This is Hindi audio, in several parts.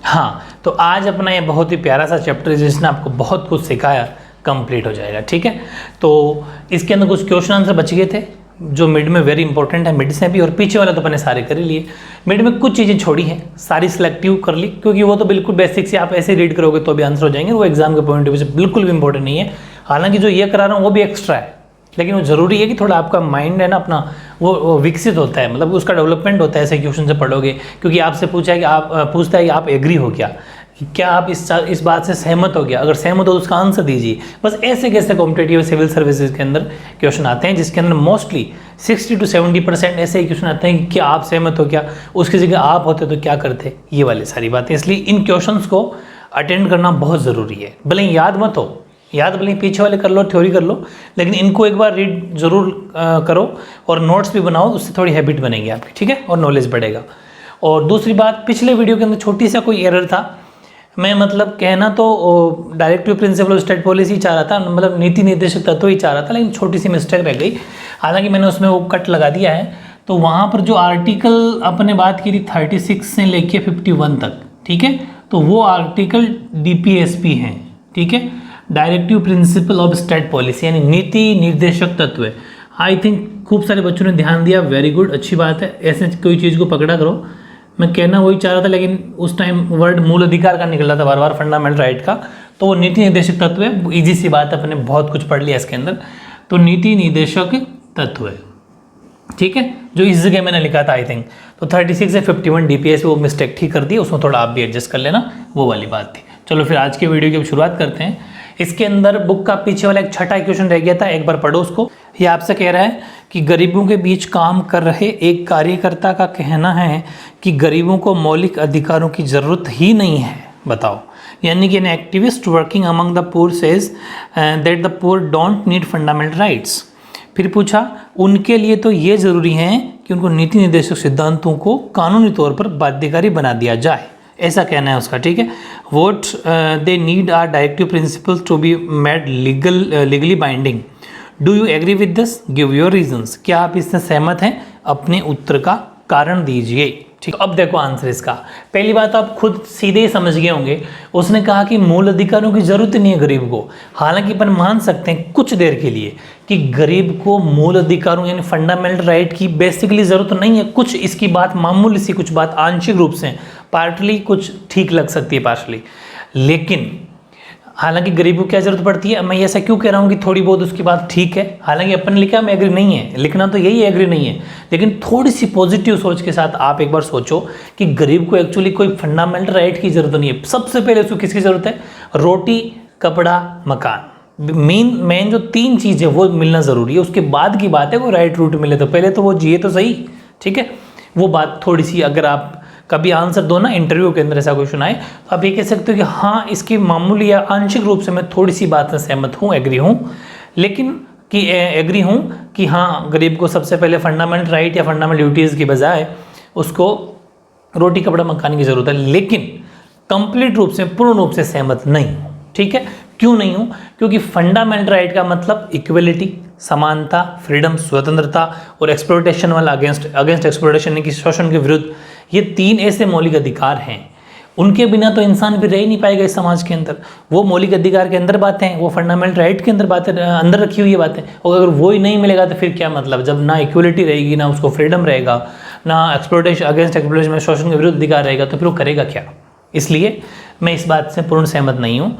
हाँ, तो आज अपना ये बहुत ही प्यारा सा चैप्टर जिसने आपको बहुत कुछ सिखाया कंप्लीट हो जाएगा। ठीक है, तो इसके अंदर कुछ क्वेश्चन आंसर बच गए थे जो मिड में वेरी इंपॉर्टेंट है, मिड से भी, और पीछे वाला तो अपने सारे कर ही लिए। मिड में कुछ चीज़ें छोड़ी हैं, सारी सिलेक्टिव कर ली, क्योंकि वो तो बिल्कुल बेसिक से आप ऐसे रीड करोगे तो भी आंसर हो जाएंगे, वो एग्जाम के पॉइंट ऑफ व्यू से बिल्कुल भी इंपॉर्टेंट नहीं है। हालांकि जो ये करा रहा हूँ वो भी एक्स्ट्रा है, लेकिन वो ज़रूरी है कि थोड़ा आपका माइंड है ना अपना वो विकसित होता है, मतलब उसका डेवलपमेंट होता है ऐसे क्वेश्चन से पढ़ोगे। क्योंकि आपसे पूछा है कि आप पूछता है कि आप एग्री हो क्या आप इस बात से सहमत हो गया, अगर सहमत हो तो उसका आंसर दीजिए। बस ऐसे कैसे कॉम्पिटेटिव सिविल सर्विसेज के अंदर क्वेश्चन आते हैं जिसके अंदर मोस्टली 60 to 70% ऐसे ही क्वेश्चन आते हैं कि क्या आप सहमत हो क्या, उसकी जगह आप होते तो क्या करते, ये वाली सारी बातें। इसलिए इन क्वेश्चंस को अटेंड करना बहुत ज़रूरी है। भले याद मत हो, याद भले पीछे वाले कर लो, थ्योरी कर लो, लेकिन इनको एक बार रीड जरूर करो और नोट्स भी बनाओ, उससे थोड़ी हैबिट बनेगी आपकी। ठीक है, और नॉलेज बढ़ेगा। और दूसरी बात, पिछले वीडियो के अंदर छोटी सा कोई एरर था, मैं मतलब कहना तो directive principle of state policy चाह रहा था, मतलब नीति निर्देशक तत्व ही चाह रहा था, लेकिन छोटी सी मिस्टेक रह गई। हालांकि मैंने उसमें वो कट लगा दिया है, तो वहाँ पर जो आर्टिकल अपने बात की थी 36 से लेके 51 तक, ठीक है, तो वो आर्टिकल DPSP हैं। ठीक है, directive principle of state policy, यानी नीति निर्देशक तत्व। आई थिंक खूब सारे बच्चों ने ध्यान दिया, वेरी गुड, अच्छी बात है। ऐसे कोई चीज़ को पकड़ा करो। मैं कहना वही चाह रहा था, लेकिन उस टाइम वर्ड मूल अधिकार का निकल रहा था बार बार, फंडामेंटल राइट का, तो वो नीति निर्देशक तत्व है। ईजी सी बात है, अपने बहुत कुछ पढ़ लिया इसके अंदर, तो नीति निर्देशक तत्व है। ठीक है, जो इस जगह मैंने लिखा था आई थिंक, तो 36 से 51 DPS वो मिस्टेक ठीक कर दी, उसमें थोड़ा आप भी एडजस्ट कर लेना, वो वाली बात थी। चलो फिर आज के वीडियो की अब शुरुआत करते हैं। इसके अंदर बुक का पीछे वाला एक छठा क्वेश्चन रह गया था, एक बार पढ़ो उसको। ये आपसे कह रहा है कि गरीबों के बीच काम कर रहे एक कार्यकर्ता का कहना है कि गरीबों को मौलिक अधिकारों की ज़रूरत ही नहीं है। बताओ, यानी कि an activist working among the poor says that the poor don't need fundamental rights. फिर पूछा, उनके लिए तो ये ज़रूरी है कि उनको नीति निर्देशक सिद्धांतों को कानूनी तौर पर बाध्यकारी बना दिया जाए, ऐसा कहना है उसका। ठीक है, what they need are directive principles to be made legally binding. Do you agree with this, give your reasons. क्या आप इससे सहमत हैं, अपने उत्तर का कारण दीजिए। ठीक, अब देखो आंसर इसका। पहली बात आप खुद सीधे ही समझ गए होंगे, उसने कहा कि मूल अधिकारों की जरूरत नहीं है गरीब को। हालांकि अपन मान सकते हैं कुछ देर के लिए कि गरीब को मूल अधिकारों यानी फंडामेंटल राइट की बेसिकली जरूरत नहीं है। कुछ इसकी बात मामूली सी, कुछ बात आंशिक रूप से, पार्टली कुछ ठीक लग सकती है पार्शली, लेकिन हालांकि गरीब को क्या जरूरत पड़ती है। मैं ऐसा क्यों कह रहा हूँ कि थोड़ी बहुत उसकी बात ठीक है, हालांकि अपन लिखा मैं एग्री नहीं है, लिखना तो यही एग्री नहीं है, लेकिन थोड़ी सी पॉजिटिव सोच के साथ आप एक बार सोचो कि गरीब को एक्चुअली कोई फंडामेंटल राइट की जरूरत नहीं है। सबसे पहले उसको किसकी जरूरत है, रोटी, कपड़ा, मकान, मेन जो 3 चीज़ है वो मिलना ज़रूरी है। उसके बाद की बात है कोई राइट रूट मिले, तो पहले तो वो जिए तो सही। ठीक है, वो बात थोड़ी सी, अगर आप कभी आंसर दो ना इंटरव्यू के अंदर ऐसा क्वेश्चन आए, तो आप ये कह सकते हो कि हाँ इसकी मामूली या आंशिक रूप से मैं थोड़ी सी बात से सहमत हूँ, एग्री हूँ, लेकिन कि एग्री हूँ कि हाँ गरीब को सबसे पहले फंडामेंटल राइट या फंडामेंटल ड्यूटीज़ की बजाय उसको रोटी, कपड़ा, मकान की ज़रूरत है, लेकिन कंप्लीट रूप से, पूर्ण रूप से सहमत नहीं हूँ। ठीक है, क्यों नहीं हूँ, क्योंकि फंडामेंटल राइट का मतलब इक्वलिटी, समानता, फ्रीडम, स्वतंत्रता, और एक्सप्लॉयटेशन वाला अगेंस्ट एक्सप्लॉयटेशन यानी कि शोषण के विरुद्ध, ये 3 ऐसे मौलिक अधिकार हैं, उनके बिना तो इंसान भी रह ही नहीं पाएगा इस समाज के अंदर। वो मौलिक अधिकार के अंदर बातें हैं, वो फंडामेंटल राइट के अंदर बातें, अंदर रखी हुई है बातें, और अगर वो ही नहीं मिलेगा तो फिर क्या मतलब, जब ना इक्वलिटी रहेगी, ना उसको फ्रीडम रहेगा, ना एक्सप्लॉयटेशन अगेंस्ट एक्सप्लॉयटेशन में शोषण के विरुद्ध अधिकार रहेगा, तो फिर वो करेगा क्या। इसलिए मैं इस बात से पूर्ण सहमत नहीं हूँ।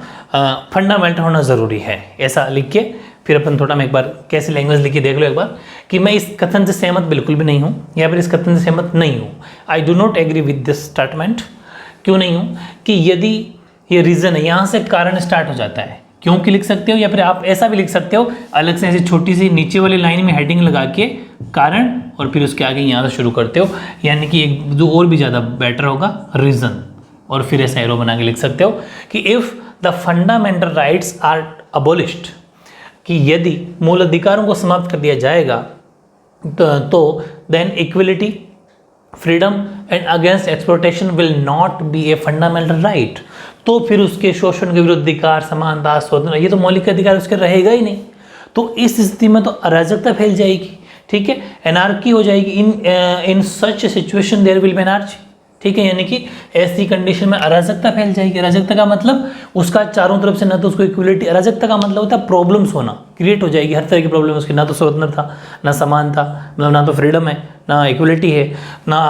फंडामेंटल होना ज़रूरी है, ऐसा लिख के फिर अपन थोड़ा, मैं एक बार कैसे लैंग्वेज लिख के देख लो एक बार, कि मैं इस कथन से सहमत बिल्कुल भी नहीं हूँ, या फिर इस कथन से सहमत नहीं हूँ। I do not agree with this statement. क्यों नहीं हूँ, कि यदि ये रीज़न है, यहाँ से कारण स्टार्ट हो जाता है, क्योंकि लिख सकते हो, या फिर आप ऐसा भी लिख सकते हो अलग से, ऐसी छोटी सी नीचे वाली लाइन में हेडिंग लगा के कारण, और फिर उसके आगे यहाँ से शुरू करते हो, यानी कि एक जो और भी ज़्यादा बेटर होगा, रीज़न, और फिर ऐसा एरो बना के लिख सकते हो कि if the fundamental rights are abolished, कि यदि मूल अधिकारों को समाप्त कर दिया जाएगा तो then equality, freedom and against exploitation will not be a fundamental right. तो फिर उसके शोषण के विरुद्ध अधिकार, समानता, स्वतंत्रता, ये तो मौलिक अधिकार उसके रहेगा ही नहीं। तो इस स्थिति में तो अराजकता फैल जाएगी। ठीक है, एनार्की हो जाएगी। In such situation there will be anarchy. ठीक है, यानी कि ऐसी कंडीशन में अराजकता फैल जाएगी। अराजकता का मतलब उसका चारों तरफ से ना तो उसको इक्वलिटी, अराजकता का मतलब होता है प्रॉब्लम्स होना, क्रिएट हो जाएगी हर तरह की प्रॉब्लम उसकी, ना तो स्वतंत्रता, ना समान था, मतलब ना तो फ्रीडम है, ना इक्वलिटी है, ना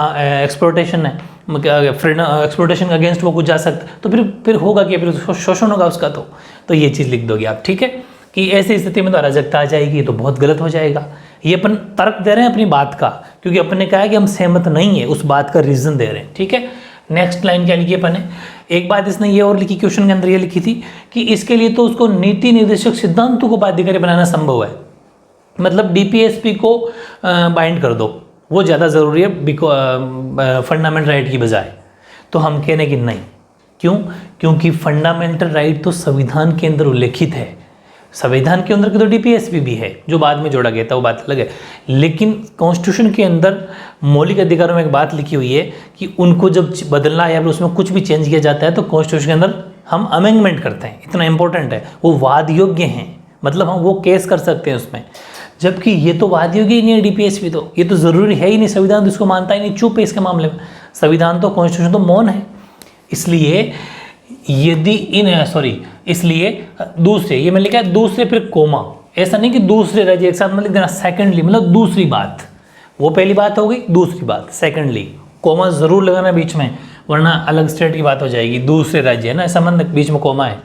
एक्सप्लोटेशन है, फ्रीडम एक्सप्लोटेशन के अगेंस्ट वो कुछ जा सकता, तो फिर होगा कि फिर शोषण होगा उसका। तो ये चीज़ लिख दोगे आप, ठीक है, कि ऐसी स्थिति में तो अराजकता आ जाएगी, तो बहुत गलत हो जाएगा। ये अपन तर्क दे रहे हैं अपनी बात का, क्योंकि अपन ने कहा है कि हम सहमत नहीं है, उस बात का रीजन दे रहे हैं, ठीक है। नेक्स्ट लाइन क्या लिखी अपन ने, एक बात इसने ये और लिखी, क्वेश्चन के अंदर ये लिखी थी कि इसके लिए तो उसको नीति निर्देशक सिद्धांतों को बाध्यकारी बनाना संभव है, मतलब डीपीएसपी को बाइंड कर दो, वो ज़्यादा ज़रूरी है फंडामेंटल राइट की बजाय। तो हम कहने की नहीं, क्यों? क्योंकि फंडामेंटल राइट तो संविधान के अंदर उल्लेखित है, संविधान के अंदर की तो डीपीएसपी भी है जो बाद में जोड़ा गया था, वो बात अलग है, लेकिन कॉन्स्टिट्यूशन के अंदर मौलिक अधिकारों में एक बात लिखी हुई है कि उनको जब बदलना या फिर उसमें कुछ भी चेंज किया जाता है तो कॉन्स्टिट्यूशन के अंदर हम अमेंडमेंट करते हैं, इतना इंपॉर्टेंट है, वो वाद योग्य हैं, मतलब हम वो केस कर सकते हैं उसमें, जबकि ये तो वाद योग्य ही नहीं है डीपीएसपी, तो ये तो ज़रूरी है ही नहीं, संविधान तो इसको मानता ही नहीं, चुप है इसके मामले में, संविधान तो कॉन्स्टिट्यूशन तो मौन है। इसलिए यदि इसलिए दूसरे, ये मैं लिखा है दूसरे फिर कोमा, ऐसा नहीं कि दूसरे राज्य एक साथ में लिख देना, सेकेंडली मतलब दूसरी बात, वो पहली बात हो गई, दूसरी बात सेकेंडली, कोमा जरूर लगाना बीच में, वरना अलग स्टेट की बात हो जाएगी, दूसरे राज्य है ना, संबंध बीच में कोमा है।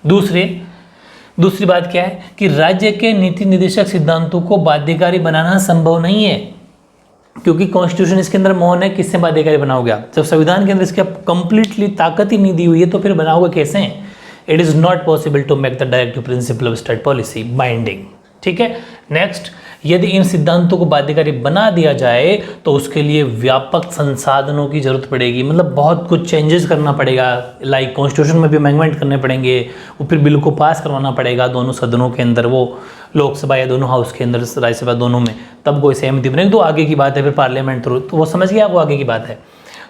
दूसरी बात क्या है कि राज्य के नीति निर्देशक सिद्धांतों को बाध्यकारी बनाना संभव नहीं है, क्योंकि कॉन्स्टिट्यूशन इसके अंदर मौन है, किससे बाध्यकारी बनाओगे आप? जब संविधान के अंदर इसकी कंप्लीटली ताकत ही नहीं दी हुई है तो फिर बनाओगे कैसे? It is not possible to make the directive principle of state policy binding, ठीक है। नेक्स्ट, यदि इन सिद्धांतों को बाध्यकारी बना दिया जाए तो उसके लिए व्यापक संसाधनों की जरूरत पड़ेगी, मतलब बहुत कुछ चेंजेस करना पड़ेगा, लाइक कॉन्स्टिट्यूशन में भी अमेंडमेंट करने पड़ेंगे, वो फिर बिल को पास करवाना पड़ेगा दोनों सदनों के अंदर, वो लोकसभा या दोनों हाउस के अंदर, राज्यसभा दोनों में, तब कोई सहमति बनेगी, तो आगे की बात है, फिर पार्लियामेंट थ्रू, तो वो समझ गया वो आगे की बात है।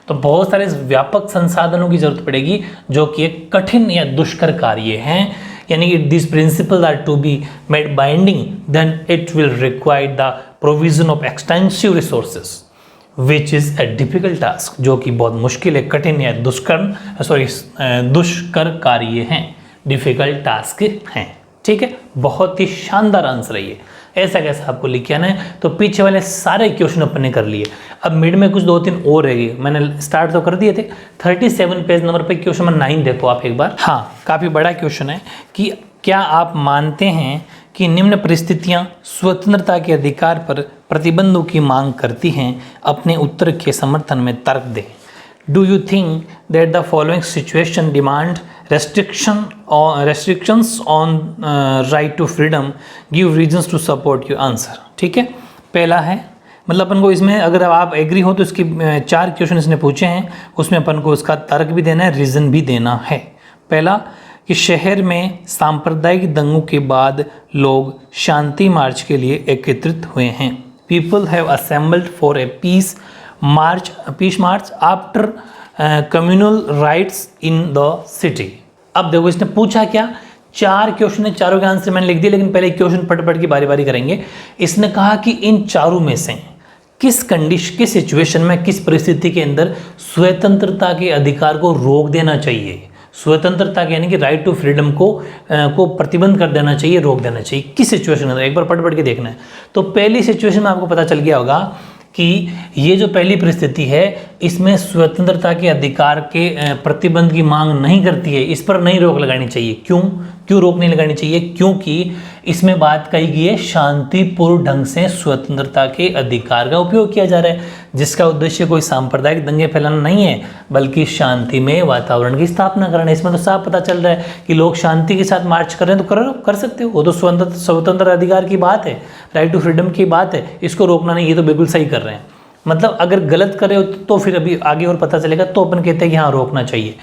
तो बहुत सारे व्यापक संसाधनों की जरूरत पड़ेगी जो कि एक कठिन या दुष्कर कार्य हैं, यानी कि this principle are to be made binding, then it will require the provision of extensive resources which is a difficult task, जो कि बहुत मुश्किल है, कठिन या दुष्कर कार्य हैं, डिफिकल्ट टास्क हैं, ठीक है। बहुत ही शानदार आंसर है ये, ऐसा कैसा आपको लिख के आना है। तो पीछे वाले सारे क्वेश्चन अपन ने कर लिए, अब मिड में कुछ 2-3 और रहेगी, मैंने स्टार्ट तो कर दिए थे। 37 पेज नंबर पे क्वेश्चन नंबर 9 देखो आप एक बार। हाँ, काफ़ी बड़ा क्वेश्चन है कि क्या आप मानते हैं कि निम्न परिस्थितियां स्वतंत्रता के अधिकार पर प्रतिबंधों की मांग करती हैं? अपने उत्तर के समर्थन में तर्क दें। Do you think that the following situation demand restrictions on right to freedom? Give reasons to support your answer, ठीक है। पहला है, मतलब अपन को इसमें अगर आप एग्री हो तो इसकी 4 क्वेश्चन इसने पूछे हैं, उसमें अपन को उसका तर्क भी देना है, रीज़न भी देना है। पहला कि शहर में सांप्रदायिक दंगों के बाद लोग शांति मार्च के लिए एकत्रित हुए हैं। People have assembled for a peace march after communal riots in the city. अब देखो इसने पूछा क्या, 4 क्वेश्चन है, चारों के आंसर मैंने लिख दिए, लेकिन पहले क्वेश्चन पढ़ की बारी बारी करेंगे। इसने कहा कि इन चारों में से किस सिचुएशन में, किस परिस्थिति के अंदर स्वतंत्रता के अधिकार को रोक देना चाहिए, स्वतंत्रता के यानी कि राइट टू फ्रीडम को प्रतिबंध कर देना चाहिए, रोक देना चाहिए, किस सिचुएशन में? एक बार पढ़ के देखना है। तो पहली सिचुएशन में आपको पता चल गया होगा कि ये जो पहली परिस्थिति है इसमें स्वतंत्रता के अधिकार के प्रतिबंध की मांग नहीं करती है, इस पर नहीं रोक लगानी चाहिए। क्यों रोक नहीं लगानी चाहिए? क्योंकि इसमें बात कही गई है शांतिपूर्ण ढंग से स्वतंत्रता के अधिकार का उपयोग किया जा रहा है, जिसका उद्देश्य कोई सांप्रदायिक दंगे फैलाना नहीं है, बल्कि शांतिमय वातावरण की स्थापना करना है। इसमें तो साफ पता चल रहा है कि लोग शांति के साथ मार्च कर रहे हैं, तो कर सकते हो, वो तो स्वतंत्र अधिकार की बात है, राइट टू फ्रीडम की बात है, इसको रोकना नहीं, ये तो बिल्कुल सही कर रहे हैं। मतलब अगर गलत करे हो तो फिर अभी आगे और पता चलेगा, तो अपन कहते हैं कि हाँ रोकना चाहिए।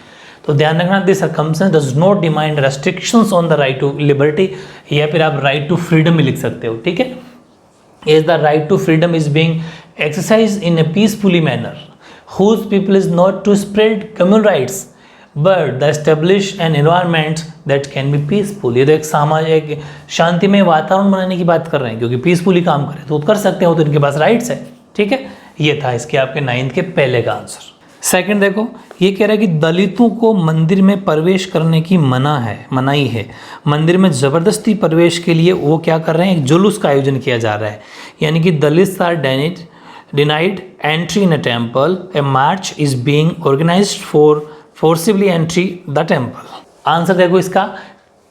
तो ध्यान रखना, this circumstance does not demand restrictions on the right to liberty, या फिर आप राइट टू फ्रीडम भी लिख सकते हो, ठीक है। Is the right to freedom is being exercised in a peacefully manner whose people is not to spread communal rights but the establish an environment that can be peaceful। ये तो एक सामाजिक शांतिमय वातावरण बनाने की बात कर रहे हैं, क्योंकि पीसफुली काम करें तो कर सकते हो, तो इनके पास राइट्स है, ठीक है। ये था इसके आपके 9th के पहले का आंसर। सेकंड देखो, ये कह रहा है कि दलितों को मंदिर में प्रवेश करने की मनाही है। मंदिर में ज़बरदस्ती प्रवेश के लिए वो क्या कर रहे हैं, एक जुलूस का आयोजन किया जा रहा है। यानी कि Dalits are denied entry in a temple. A march is being organized for forcibly entry the temple. Answer देखो इसका,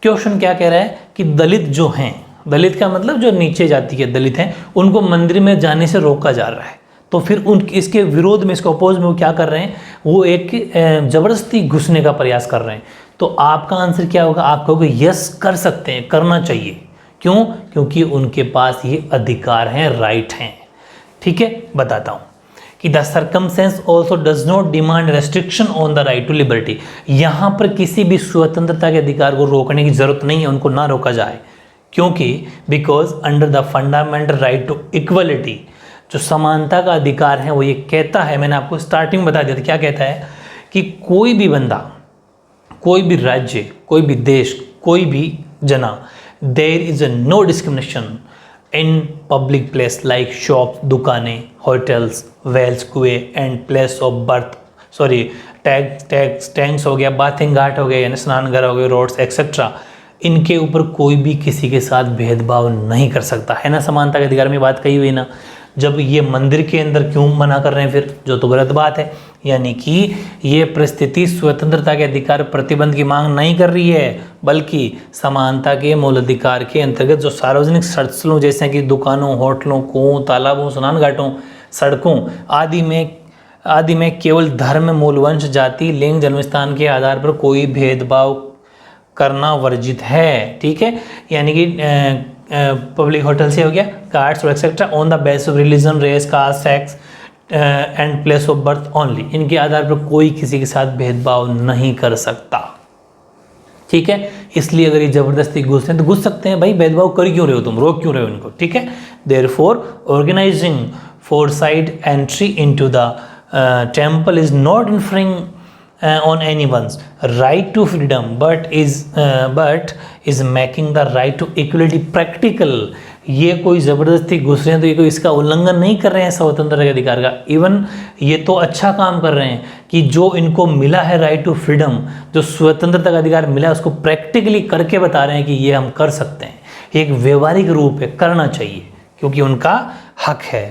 क्वेश्चन क्या कह रहा है कि दलित जो हैं, दलित का मतलब जो नीचे जाति के दलित हैं, उनको मंदिर में जाने से रोका जा रहा है। तो फिर इसके विरोध में, इसके अपोज में वो क्या कर रहे हैं, वो एक ज़बरदस्ती घुसने का प्रयास कर रहे हैं। तो आपका आंसर क्या होगा, आप कहोगे यस कर सकते हैं, करना चाहिए। क्यों? क्योंकि उनके पास ये अधिकार हैं, राइट हैं। ठीक है, बताता हूँ कि the circumstance also does not demand restriction on the right to liberty. यहाँ पर किसी भी स्वतंत्रता के अधिकार को रोकने की जरूरत नहीं है, उनको ना रोका जाए। क्योंकि because under the fundamental right to equality, जो समानता का अधिकार है वो ये कहता है, मैंने आपको स्टार्टिंग में बता दिया था क्या कहता है, कि कोई भी बंदा, कोई भी राज्य, कोई भी देश, कोई भी जना, there is a no discrimination in public place like shop, दुकानें, होटल्स, वेल्स, कुएं and place of birth, tanks हो गया, बाथिंग घाट हो गए, यानी स्नान घर हो गए, रोड्स एक्सेट्रा। इनके ऊपर कोई भी किसी के साथ भेदभाव नहीं कर सकता है ना। समानता के अधिकार में बात कही हुई ना। जब ये मंदिर के अंदर क्यों मना कर रहे हैं फिर, जो तो गलत बात है। यानी कि ये परिस्थिति स्वतंत्रता के अधिकार प्रतिबंध की मांग नहीं कर रही है, बल्कि समानता के मूल अधिकार के अंतर्गत जो सार्वजनिक स्थलों जैसे कि दुकानों, होटलों, कुओं, तालाबों, स्नान घाटों, सड़कों आदि में केवल धर्म, मूल, वंश, जाति, लिंग, जन्मस्थान के आधार पर कोई भेदभाव करना वर्जित है। ठीक है, यानी कि पब्लिक होटल से हो गया, cards etcetera on the basis of religion, race, caste, sex and place of birth only. इनके आधार पर कोई किसी के साथ भेदभाव नहीं कर सकता। ठीक है, इसलिए अगर ये जबरदस्ती घुस रहे हैं तो घुस सकते हैं। भाई भेदभाव कर क्यों रहे हो तुम, रोक क्यों रहे हो इनको। ठीक है, therefore organising forcible entry into the temple is not infringing on anyone's right to freedom but is making the right to equality practical। ये कोई ज़बरदस्ती घुस रहे हैं तो ये कोई इसका उल्लंघन नहीं कर रहे हैं स्वतंत्रता के अधिकार का। इवन ये तो अच्छा काम कर रहे हैं कि जो इनको मिला है राइट टू फ्रीडम, जो स्वतंत्रता का अधिकार मिला है, उसको प्रैक्टिकली करके बता रहे हैं कि ये हम कर सकते हैं। ये एक व्यवहारिक रूप है, करना चाहिए क्योंकि उनका हक है।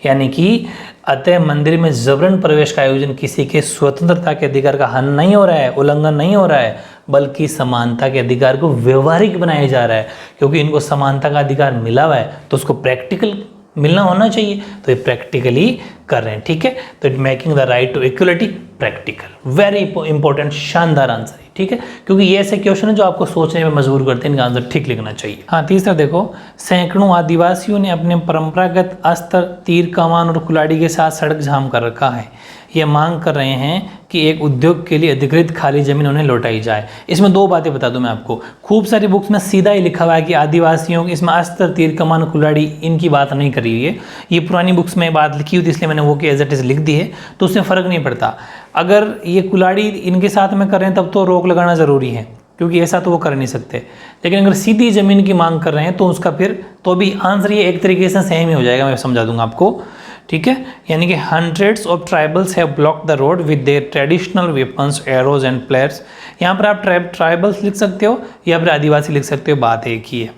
यानी कि अतः मंदिर में जबरन प्रवेश का आयोजन किसी के स्वतंत्रता के अधिकार का हनन नहीं हो रहा है, उल्लंघन नहीं हो रहा है, बल्कि समानता के अधिकार को व्यवहारिक बनाया जा रहा है। क्योंकि इनको समानता का अधिकार मिला हुआ है तो उसको प्रैक्टिकल मिलना होना चाहिए, तो ये प्रैक्टिकली कर रहे हैं। ठीक है, तो it making the right to equality practical. Very important, शानदार आंसर है। ठीक है, क्योंकि ये ऐसे क्वेश्चन है जो आपको सोचने में मजबूर करते हैं, इनका आंसर ठीक लिखना चाहिए। हाँ, तीसरा देखो, सैकड़ों आदिवासियों ने अपने परंपरागत अस्त्र, तीर कमान और कुल्हाड़ी के साथ सड़क जाम कर रखा है। ये मांग कर रहे हैं कि एक उद्योग के लिए अधिकृत खाली जमीन उन्हें लौटाई जाए। इसमें दो बातें बता दूं मैं आपको। खूब सारी बुक्स में सीधा ही लिखा हुआ है कि आदिवासियों की, इसमें अस्त्र, तीर कमान, कुल्हाड़ी इनकी बात नहीं करी हुई है। ये पुरानी बुक्स में बात लिखी हुई थी इसलिए मैंने वो कि एज इट इज लिख दी है, तो उससे फ़र्क नहीं पड़ता। अगर ये कुल्हाड़ी इनके साथ में कर रहे हैं तब तो रोक लगाना ज़रूरी है, क्योंकि ऐसा तो वो कर नहीं सकते। लेकिन अगर सीधी ज़मीन की मांग कर रहे हैं तो उसका फिर तो भी आंसर ये एक तरीके से सेम ही हो जाएगा, मैं समझा दूंगा आपको। ठीक है, यानी कि hundreds of tribals have block the road with their traditional weapons, arrows and players. यहाँ पर आप ट्राइबल्स लिख सकते हो या फिर आदिवासी लिख सकते हो, बात एक ही है।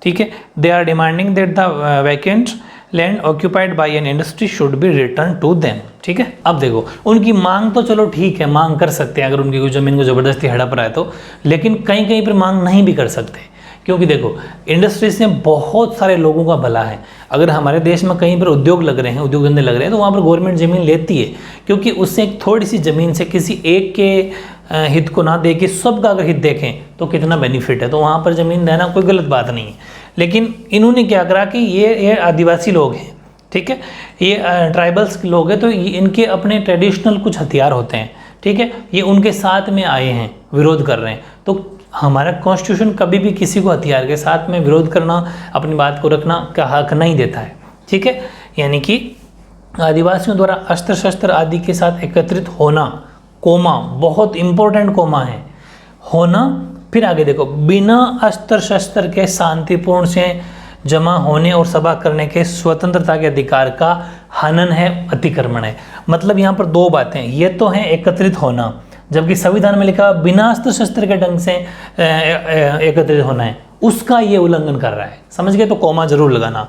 ठीक है, they are demanding that the vacant land occupied by an industry should be return to them. ठीक है, अब देखो उनकी मांग तो चलो ठीक है, मांग कर सकते हैं अगर उनकी कोई ज़मीन को ज़बरदस्ती हड़प रहा है तो, लेकिन कहीं कहीं पर मांग नहीं भी कर सकते। क्योंकि देखो इंडस्ट्री से बहुत सारे लोगों का भला है। अगर हमारे देश में कहीं पर उद्योग लग रहे हैं, उद्योग धंधे लग रहे हैं, तो वहाँ पर गवर्नमेंट ज़मीन लेती है, क्योंकि उससे एक थोड़ी सी ज़मीन से किसी एक के हित को ना दे के सबका अगर हित देखें तो कितना बेनिफिट है। तो वहाँ पर ज़मीन देना कोई गलत बात नहीं है। लेकिन इन्होंने क्या करा कि ये आदिवासी लोग हैं, ठीक है, ये ट्राइबल्स लोग हैं, तो इनके अपने ट्रेडिशनल कुछ हथियार होते हैं। ठीक है, ये उनके साथ में आए हैं, विरोध कर रहे हैं। तो हमारा कॉन्स्टिट्यूशन कभी भी किसी को हथियार के साथ में विरोध करना, अपनी बात को रखना का हक नहीं देता है। ठीक है, यानी कि आदिवासियों द्वारा अस्त्र शस्त्र आदि के साथ एकत्रित होना, कोमा बहुत इंपॉर्टेंट कोमा है, होना। फिर आगे देखो, बिना अस्त्र शस्त्र के शांतिपूर्ण से जमा होने और सभा करने के स्वतंत्रता के अधिकार का हनन है, अतिक्रमण है। मतलब यहाँ पर दो बातें, ये तो है एकत्रित होना, जबकि संविधान में लिखा बिना अस्त्र शस्त्र के ढंग से एकत्रित होना है, उसका ये उल्लंघन कर रहा है। समझ गए? तो कॉमा जरूर लगाना।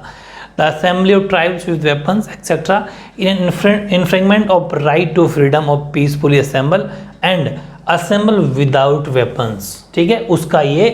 The assembly of tribes with weapons etcetera in infringement of right to freedom of peacefully assemble and assemble without weapons, ठीक है, उसका ये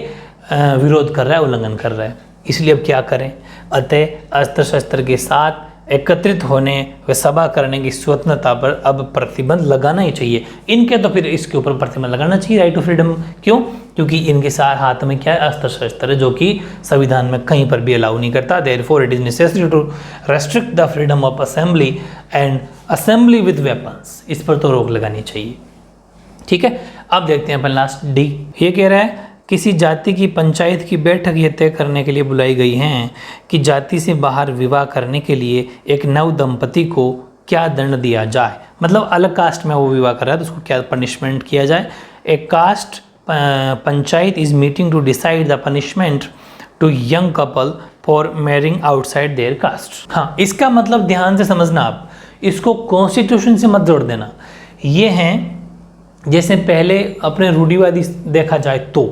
विरोध कर रहा है, उल्लंघन कर रहा है। इसलिए अब क्या करें? अतः अस्त्र शस्त्र के साथ एकत्रित होने व सभा करने की स्वतंत्रता पर अब प्रतिबंध लगाना ही चाहिए। इनके तो फिर इसके ऊपर प्रतिबंध लगाना चाहिए, राइट टू फ्रीडम। क्यों? क्योंकि इनके साथ हाथ में क्या है? अस्त्र शस्त्र है, जो कि संविधान में कहीं पर भी अलाउ नहीं करता। Therefore it is necessary to restrict the freedom of assembly and assembly with weapons. इस पर तो रोक लगानी चाहिए। ठीक है, अब देखते हैं अपन लास्ट डी। ये कह रहा है किसी जाति की पंचायत की बैठक ये तय करने के लिए बुलाई गई हैं कि जाति से बाहर विवाह करने के लिए एक नव दंपति को क्या दंड दिया जाए। मतलब अलग कास्ट में वो विवाह कर रहा है तो उसको क्या पनिशमेंट किया जाए। एक caste panchayat is meeting to decide the punishment to young couple for marrying outside their caste. हाँ, इसका मतलब ध्यान से समझना आप, इसको कॉन्स्टिट्यूशन से मत जोड़ देना। ये हैं जैसे पहले अपने रूढ़िवादी देखा जाए तो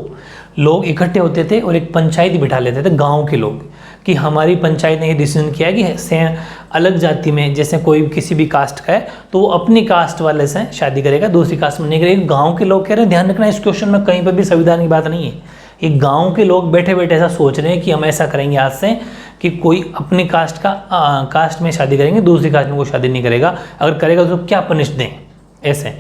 लोग इकट्ठे होते थे और एक पंचायत बिठा लेते थे गांव के लोग, कि हमारी पंचायत ने ये डिसीजन किया कि से अलग जाति में जैसे कोई किसी भी कास्ट का है तो वो अपनी कास्ट वाले से शादी करेगा, दूसरी कास्ट में नहीं करेगा। गांव के लोग कह रहे हैं, ध्यान रखना इस क्वेश्चन में कहीं पर भी संविधान की बात नहीं है। ये गांव के लोग बैठे बैठे ऐसा सोच रहे हैं कि हम ऐसा करेंगे आज से कि कोई अपनी कास्ट में शादी करेंगे, दूसरी कास्ट में कोई शादी नहीं करेगा, अगर करेगा तो क्या पनिश दें, ऐसे।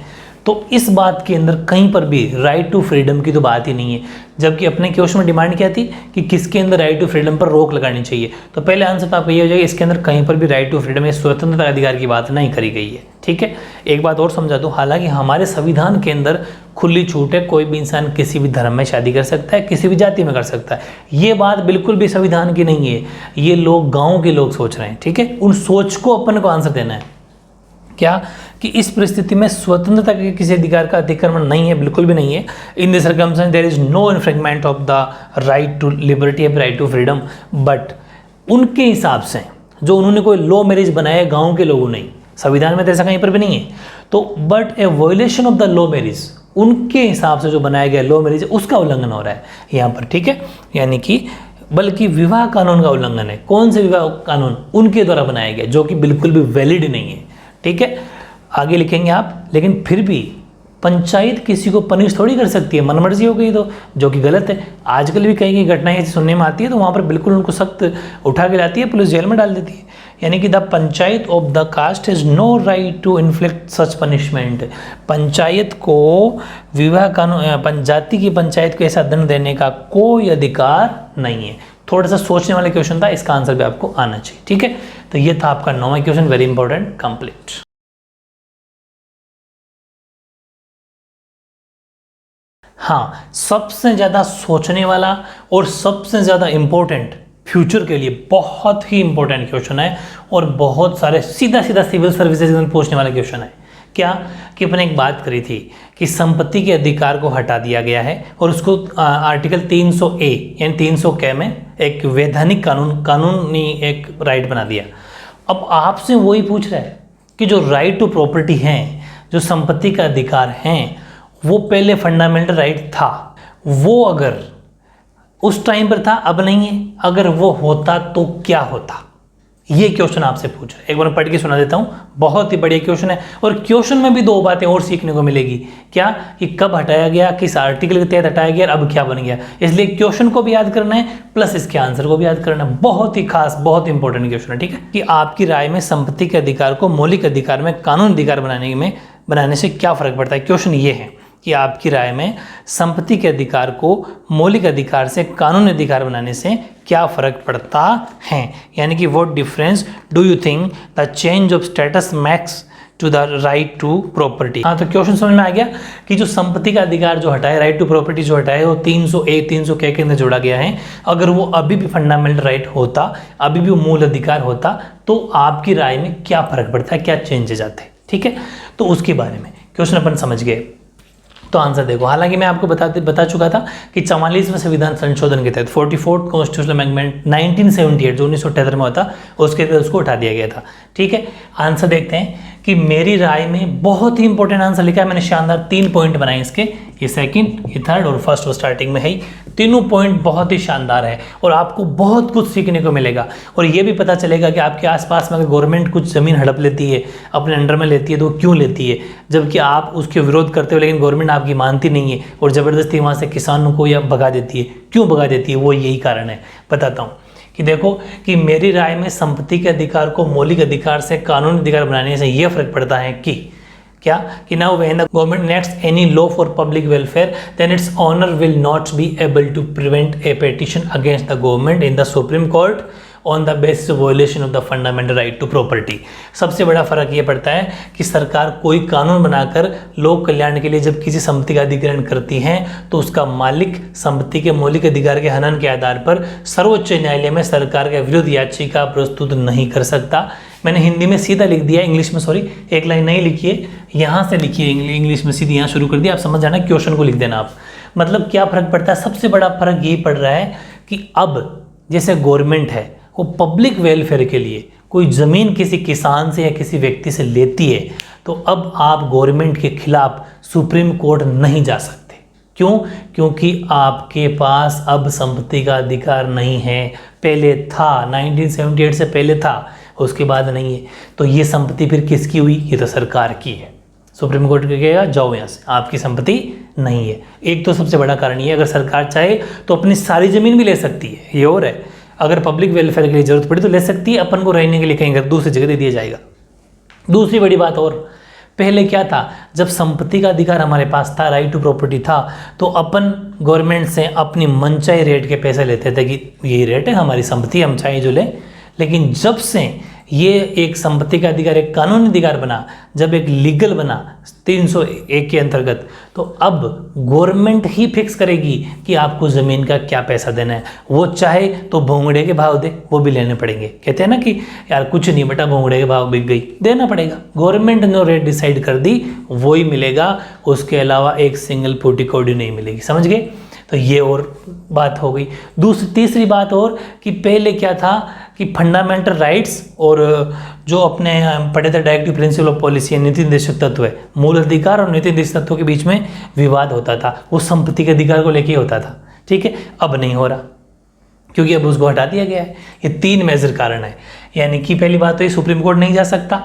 तो इस बात के अंदर कहीं पर भी राइट टू फ्रीडम की तो बात ही नहीं है। जबकि अपने क्वेश्चन में डिमांड क्या थी कि किसके अंदर राइट टू फ्रीडम पर रोक लगानी चाहिए, तो पहले आंसर तो आपका ये हो जाएगा, इसके अंदर कहीं पर भी राइट टू फ्रीडम या स्वतंत्रता अधिकार की बात नहीं करी गई है। ठीक है, एक बात और समझा दूं, हालांकि हमारे संविधान के अंदर खुली छूट है, कोई भी इंसान किसी भी धर्म में शादी कर सकता है, किसी भी जाति में कर सकता है। ये बात बिल्कुल भी संविधान की नहीं है, ये लोग गाँव के लोग सोच रहे हैं। ठीक है, उन सोच को अपन को आंसर देना है क्या कि इस परिस्थिति में स्वतंत्रता के किसी अधिकार का अतिक्रमण नहीं है, बिल्कुल भी नहीं है। In the circumstance there is no infringement of the right to liberty and right to freedom. But उनके हिसाब से जो उन्होंने कोई लॉ मैरिज बनाया है गांव के लोगों ने, संविधान में तो ऐसा कहीं पर भी नहीं है, तो but A violation of the law marriage, उनके हिसाब से जो बनाया गया लॉ मैरिज उसका उल्लंघन हो रहा है यहाँ पर। ठीक है, यानी कि बल्कि विवाह कानून का उल्लंघन है। कौन से विवाह कानून? उनके द्वारा बनाया गया, जो कि बिल्कुल भी वैलिड नहीं है। ठीक है, आगे लिखेंगे आप, लेकिन फिर भी पंचायत किसी को पनिश थोड़ी कर सकती है, मनमर्जी हो गई तो, जो कि गलत है। आजकल भी कई घटनाएं ऐसी सुनने में आती है तो वहाँ पर बिल्कुल उनको सख्त उठा के लाती है, पुलिस जेल में डाल देती है। यानी कि the panchayat of the caste has no right to inflict such punishment. Panchayat को विवाह कानून, जाति की पंचायत को ऐसा दंड देने का कोई अधिकार नहीं है। थोड़ा सा सोचने वाला क्वेश्चन था, इसका आंसर भी आपको आना चाहिए। ठीक है, तो ये था आपका 9वां क्वेश्चन, वेरी इंपॉर्टेंट, कंप्लीट। हाँ, सबसे ज़्यादा सोचने वाला और सबसे ज़्यादा इम्पोर्टेंट, फ्यूचर के लिए बहुत ही इंपॉर्टेंट क्वेश्चन है और बहुत सारे सीधा सीधा सिविल सर्विसेज में पूछने वाला क्वेश्चन है। क्या कि अपने एक बात करी थी कि संपत्ति के अधिकार को हटा दिया गया है और उसको आर्टिकल 300A यानी 300K में एक वैधानिक कानूनी एक राइट बना दिया। अब आपसे वही पूछ रहा है कि जो राइट टू प्रॉपर्टी हैं, जो संपत्ति का अधिकार हैं, वो पहले फंडामेंटल राइट था, वो अगर उस टाइम पर था, अब नहीं है, अगर वो होता तो क्या होता, ये क्वेश्चन आपसे पूछ रहे। एक बार पढ़ के सुना देता हूँ, बहुत ही बढ़िया क्वेश्चन है और क्वेश्चन में भी दो बातें और सीखने को मिलेगी। क्या कि कब हटाया गया, किस आर्टिकल के तहत हटाया गया और अब क्या बन गया। इसलिए क्वेश्चन को भी याद करना है प्लस इसके आंसर को भी याद करना है। बहुत ही खास, बहुत इंपॉर्टेंट क्वेश्चन है। ठीक है, कि आपकी राय में संपत्ति के अधिकार को मौलिक अधिकार में कानूनी अधिकार बनाने से क्या फर्क पड़ता है। क्वेश्चन ये है कि आपकी राय में संपत्ति के अधिकार को मौलिक अधिकार से कानूनी अधिकार बनाने से क्या फ़र्क पड़ता है, यानी कि what difference do you think the change of status makes to the right to property. हाँ, तो क्वेश्चन समझ में आ गया कि जो संपत्ति का अधिकार जो हटाए, राइट टू प्रॉपर्टी जो हटाए, वो 300A 300K के अंदर जोड़ा गया है। अगर वो अभी भी फंडामेंटल राइट होता, अभी भी मूल अधिकार होता, तो आपकी राय में क्या फ़र्क पड़ता है, क्या चेंजेज आते हैं। ठीक है, तो उसके बारे में क्वेश्चन अपन समझ गए। तो आंसर देखो, हालांकि मैं आपको बता चुका था कि 44वें संविधान संशोधन के तहत 44th कॉन्स्टिट्यूशनल अमेंडमेंट 1978 जो 1978 में होता उसके तहत उसको उठा दिया गया था। ठीक है, आंसर देखते हैं कि मेरी राय में बहुत ही इंपॉर्टेंट आंसर लिखा है मैंने, शानदार 3 पॉइंट बनाए इसके, ये सेकंड, ये थर्ड और फर्स्ट, वो स्टार्टिंग में है ही। तीनों पॉइंट बहुत ही शानदार है और आपको बहुत कुछ सीखने को मिलेगा और ये भी पता चलेगा कि आपके आसपास में अगर गवर्नमेंट कुछ ज़मीन हड़प लेती है, अपने अंडर में लेती है, तो क्यों लेती है, जबकि आप उसके विरोध करते हो लेकिन गवर्नमेंट आपकी मानती नहीं है और ज़बरदस्ती वहाँ से किसानों को या भगा देती है। क्यों भगा देती है, वो यही कारण है। बताता हूँ कि देखो कि मेरी राय में संपत्ति के अधिकार को मौलिक अधिकार से कानूनी अधिकार बनाने से यह फर्क पड़ता है कि क्या कि now when the government next any law for public welfare then its owner will not be able to prevent a petition against the government in the Supreme Court on the basis of violation of the fundamental right to property. सबसे बड़ा फर्क ये पड़ता है कि सरकार कोई कानून बनाकर लोक कल्याण के लिए जब किसी संपत्ति का अधिग्रहण करती है तो उसका मालिक संपत्ति के मौलिक अधिकार के हनन के आधार पर सर्वोच्च न्यायालय में सरकार के विरुद्ध याचिका प्रस्तुत नहीं कर सकता। मैंने हिंदी में सीधा लिख दिया, इंग्लिश में सॉरी एक लाइन नहीं लिखी है, यहाँ से लिखिए इंग्लिश में सीधी यहाँ शुरू कर दिया। आप समझ जाना, क्वेश्चन को लिख देना आप। मतलब क्या फर्क पड़ता है, सबसे बड़ा फर्क यही पड़ रहा है कि अब जैसे गवर्नमेंट है वो पब्लिक वेलफेयर के लिए कोई ज़मीन किसी किसान से या किसी व्यक्ति से लेती है तो अब आप गवर्नमेंट के खिलाफ सुप्रीम कोर्ट नहीं जा सकते। क्यों? क्योंकि आपके पास अब संपत्ति का अधिकार नहीं है, पहले था, 1978 से पहले था, उसके बाद नहीं है। तो ये संपत्ति फिर किसकी हुई? ये तो सरकार की है। सुप्रीम कोर्ट कहेगा जाओ यहाँ से, आपकी संपत्ति नहीं है। एक तो सबसे बड़ा कारण ये, अगर सरकार चाहे तो अपनी सारी ज़मीन भी ले सकती है, ये और है। अगर पब्लिक वेलफेयर के लिए जरूरत पड़ी तो ले सकती है, अपन को रहने के लिए कहीं घर दूसरी जगह दे दिया जाएगा। दूसरी बड़ी बात और, पहले क्या था, जब संपत्ति का अधिकार हमारे पास था, राइट टू प्रॉपर्टी था, तो अपन गवर्नमेंट से अपनी मनचाही रेट के पैसे लेते थे कि यही रेट है हमारी संपत्ति, हम चाहे जो लें। लेकिन जब से ये एक संपत्ति का अधिकार एक कानूनी अधिकार बना, जब एक लीगल बना 301 के अंतर्गत, तो अब गवर्नमेंट ही फिक्स करेगी कि आपको ज़मीन का क्या पैसा देना है। वो चाहे तो भोंगड़े के भाव दे, वो भी लेने पड़ेंगे। कहते हैं ना कि यार कुछ नहीं बेटा, भोंगड़े के भाव बिक गई, देना पड़ेगा। गवर्नमेंट ने रेट डिसाइड कर दी, वही मिलेगा, उसके अलावा एक सिंगल फूटी कौड़ी नहीं मिलेगी। समझ गए? तो ये और बात हो गई। तीसरी बात और कि पहले क्या था कि फंडामेंटल राइट्स और जो अपने पढ़े थे डायरेक्टिव प्रिंसिपल ऑफ पॉलिसी, नीति निर्देशक तत्व है, मूल अधिकार और नीति निर्देशक तत्व के बीच में विवाद होता था, वो संपत्ति के अधिकार को लेके होता था। ठीक है, अब नहीं हो रहा क्योंकि अब उसको हटा दिया गया है। ये 3 मेजर कारण है। यानी कि पहली बात तो ये, सुप्रीम कोर्ट नहीं जा सकता,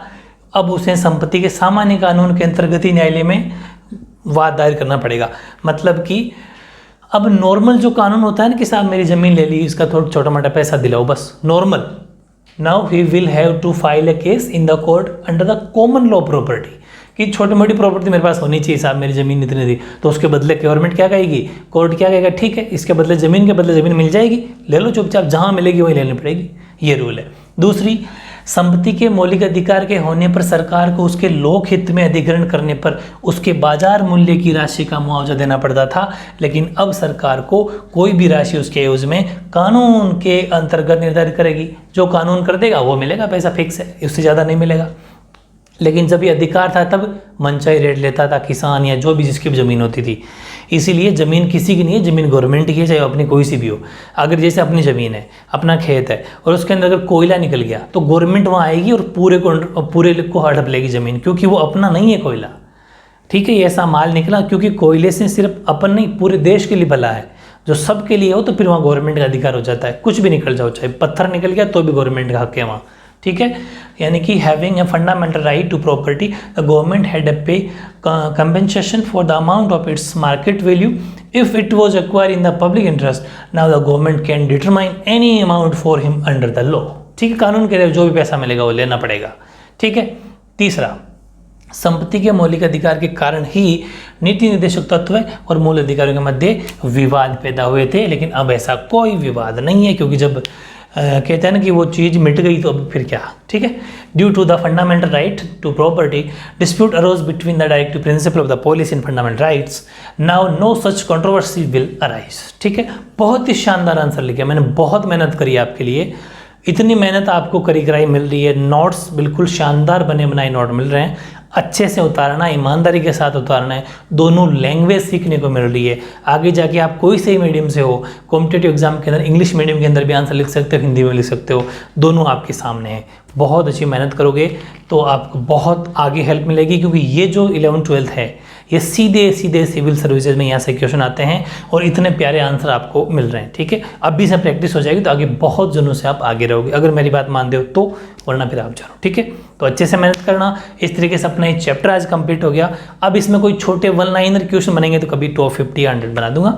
अब उसे संपत्ति के सामान्य कानून के अंतर्गत ही न्यायालय में वाद दायर करना पड़ेगा। मतलब कि अब नॉर्मल जो कानून होता है ना कि साहब मेरी ज़मीन ले ली, इसका थोड़ा छोटा मोटा पैसा दिलाओ, बस normal. Now he will have to file a case in the court under the common law property, कि छोटी मोटी प्रॉपर्टी मेरे पास होनी चाहिए साहब, मेरी ज़मीन इतनी दी, तो उसके बदले गवर्नमेंट क्या कहेगी, कोर्ट क्या कहेगा, ठीक है इसके बदले ज़मीन के बदले ज़मीन मिल जाएगी, ले लो चुपचाप, जहाँ मिलेगी वहीं लेनी पड़ेगी। ये रूल है। दूसरी, संपत्ति के मौलिक अधिकार के होने पर सरकार को उसके लोक हित में अधिग्रहण करने पर उसके बाजार मूल्य की राशि का मुआवजा देना पड़ता था, लेकिन अब सरकार को कोई भी राशि उसके एवज में कानून के अंतर्गत निर्धारित करेगी। जो कानून कर देगा वो मिलेगा, पैसा फिक्स है, उससे ज़्यादा नहीं मिलेगा। लेकिन जब ये अधिकार था तब मनचाही रेट लेता था किसान या जो भी जिसकी भी ज़मीन होती थी। इसीलिए ज़मीन किसी की नहीं है, ज़मीन गवर्नमेंट की है, चाहे अपनी कोई सी भी हो। अगर जैसे अपनी ज़मीन है, अपना खेत है और उसके अंदर अगर कोयला निकल गया तो गवर्नमेंट वहाँ आएगी और पूरे को हड़प लेगी ज़मीन, क्योंकि वो अपना नहीं है कोयला। ठीक है, ये ऐसा माल निकला क्योंकि कोयले से सिर्फ अपन नहीं पूरे देश के लिए भला है। जो सबके लिए हो तो फिर वहाँ गवर्नमेंट का अधिकार हो जाता है। कुछ भी निकल जाओ, चाहे पत्थर निकल गया तो भी गवर्नमेंट का हक है वहाँ। ठीक है, यानी कि having a fundamental right to property, the government had to pay compensation for the amount of its market value if it was acquired in the public interest. Now the government can determine any amount for him under the law. ठीक है, कानून के तहत जो भी पैसा मिलेगा वो लेना पड़ेगा। ठीक है। तीसरा, संपत्ति के मौलिक अधिकार के कारण ही नीति निर्देशक तत्व और मूल अधिकारियों के मध्य विवाद पैदा हुए थे, लेकिन अब ऐसा कोई विवाद नहीं है, क्योंकि जब कहते हैं ना कि वो चीज़ मिट गई तो अब फिर क्या। ठीक है, due to the fundamental right to property dispute arose between the directive principle of the policy in fundamental rights, now no such controversy will arise. ठीक है, बहुत ही शानदार आंसर लिखा, मैंने बहुत मेहनत करी आपके लिए। इतनी मेहनत आपको करी कराई मिल रही है, नोट्स बिल्कुल शानदार बने बनाए नोट मिल रहे हैं, अच्छे से उतारना, ईमानदारी के साथ उतारना है, दोनों लैंग्वेज सीखने को मिल रही है। आगे जाके आप कोई से मीडियम से हो, कॉम्पिटेटिव एग्जाम के अंदर इंग्लिश मीडियम के अंदर भी आंसर लिख सकते हो, हिंदी में लिख सकते हो, दोनों आपके सामने है। बहुत अच्छी मेहनत करोगे तो आपको बहुत आगे हेल्प मिलेगी, क्योंकि ये जो 11th-12th है ये सीधे सीधे सिविल सर्विसेज में यहाँ से क्वेश्चन आते हैं और इतने प्यारे आंसर आपको मिल रहे हैं। ठीक है, अभी से प्रैक्टिस हो जाएगी तो आगे बहुत जनों से आप आगे रहोगे, अगर मेरी बात मानते हो तो, वरना फिर आप जानो। ठीक है, तो अच्छे से मेहनत करना। इस तरीके से अपना ये चैप्टर आज कंप्लीट हो गया। अब इसमें कोई छोटे 1-लाइनर क्वेश्चन बनेंगे तो कभी 250 या 100 बना दूंगा।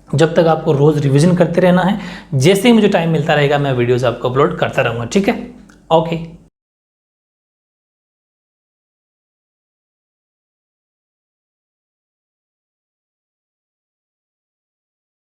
जब तक आपको रोज़ रिविजन करते रहना है, जैसे ही मुझे टाइम मिलता रहेगा मैं वीडियोज़ आपको अपलोड करता रहूँगा। ठीक है, ओके।